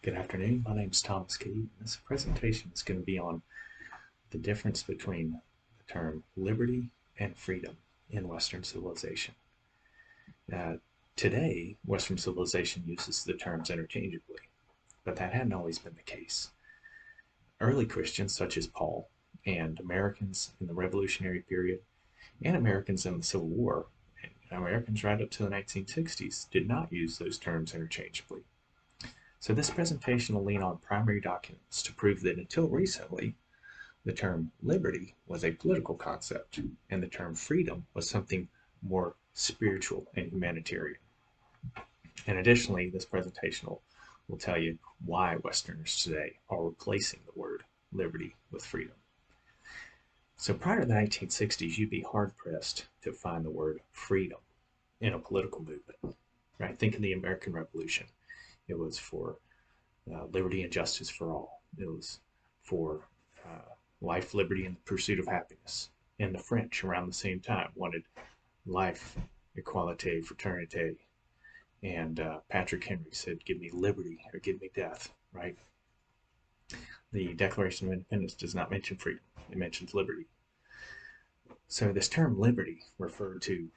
Good afternoon. My name is Thomas Key. This presentation is going to be on the difference between the term liberty and freedom in Western civilization. Uh, Today, Western civilization uses the terms interchangeably, but that hadn't always been the case. Early Christians, such as Paul, and Americans in the Revolutionary period, and Americans in the Civil War, and Americans right up to the 1960s, did not use those terms interchangeably. So this presentation will lean on primary documents to prove that until recently, the term liberty was a political concept, and the term freedom was something more spiritual and humanitarian. And additionally, this presentation will tell you why Westerners today are replacing the word liberty with freedom. So prior to the 1960s, you'd be hard-pressed to find the word freedom in a political movement. Right? Think of the American Revolution. It was for liberty and justice for all. It was for life, liberty, and the pursuit of happiness. And the French, around the same time, wanted life, equality, fraternity. And Patrick Henry said, "Give me liberty or give me death." Right? The Declaration of Independence does not mention freedom; it mentions liberty. So this term liberty referred to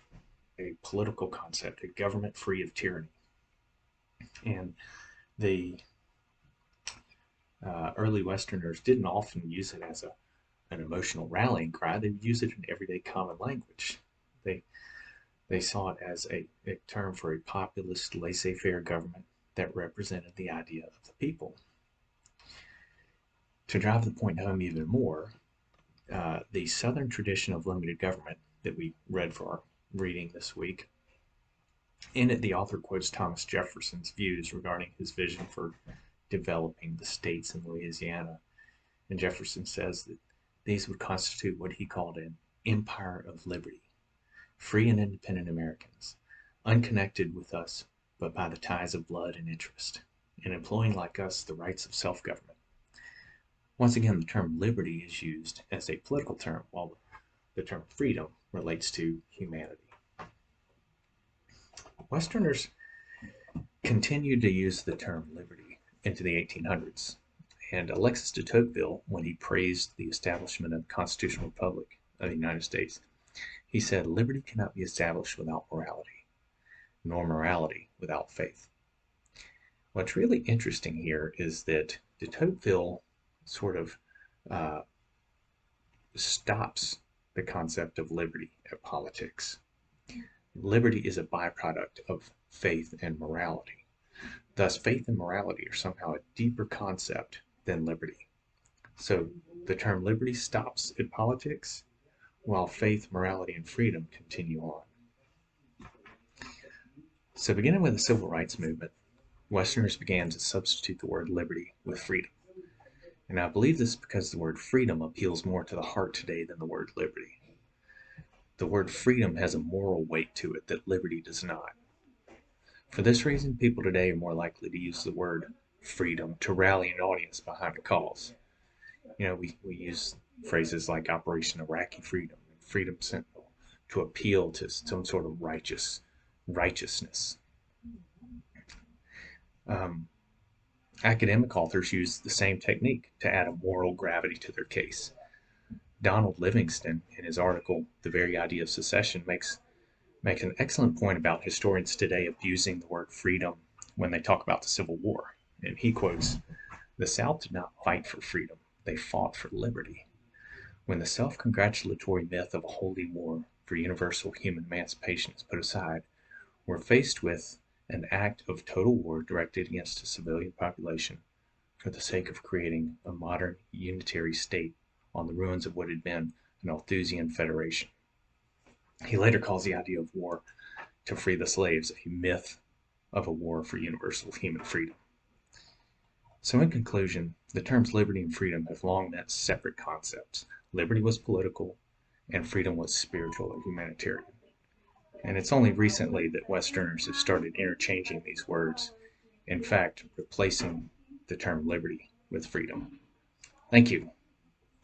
a political concept, a government free of tyranny. And the early Westerners didn't often use it as an emotional rallying cry. They would use it in everyday common language. They, they saw it as a term for a populist, laissez-faire government that represented the idea of the people. To drive the point home even more, the Southern tradition of limited government that we read for our reading this week, in it the author quotes Thomas Jefferson's views regarding his vision for developing the states in Louisiana. And Jefferson says that these would constitute what he called an empire of liberty, free and independent Americans, unconnected with us but by the ties of blood and interest, and employing like us the rights of self-government. Once again, the term liberty is used as a political term, while the term freedom relates to humanity. Westerners continued to use the term liberty into the 1800s, and Alexis de Tocqueville, when he praised the establishment of the Constitutional Republic of the United States, he said, "Liberty cannot be established without morality, nor morality without faith." What's really interesting here is that de Tocqueville sort of uh, stops the concept of liberty at politics. Liberty is a byproduct of faith and morality. Thus, faith and morality are somehow a deeper concept than liberty. So the term liberty stops at politics, while faith, morality, and freedom continue on. So beginning with the Civil Rights Movement, Westerners began to substitute the word liberty with freedom. And I believe this is because the word freedom appeals more to the heart today than the word liberty. The word freedom has a moral weight to it that liberty does not. For this reason, people today are more likely to use the word freedom to rally an audience behind a cause. We use phrases like Operation Iraqi Freedom and Freedom Sentinel to appeal to some sort of righteousness. Academic authors use the same technique to add a moral gravity to their case. Donald Livingston, in his article "The Very Idea of Secession," makes an excellent point about historians today abusing the word freedom when they talk about the Civil War. And he quotes, "The South did not fight for freedom, they fought for liberty. When the self-congratulatory myth of a holy war for universal human emancipation is put aside, we're faced with an act of total war directed against a civilian population for the sake of creating a modern unitary state on the ruins of what had been an Althusian federation." He later calls the idea of war to free the slaves a myth of a war for universal human freedom. So in conclusion, the terms liberty and freedom have long meant separate concepts. Liberty was political, and freedom was spiritual or humanitarian. And it's only recently that Westerners have started interchanging these words, in fact, replacing the term liberty with freedom. Thank you.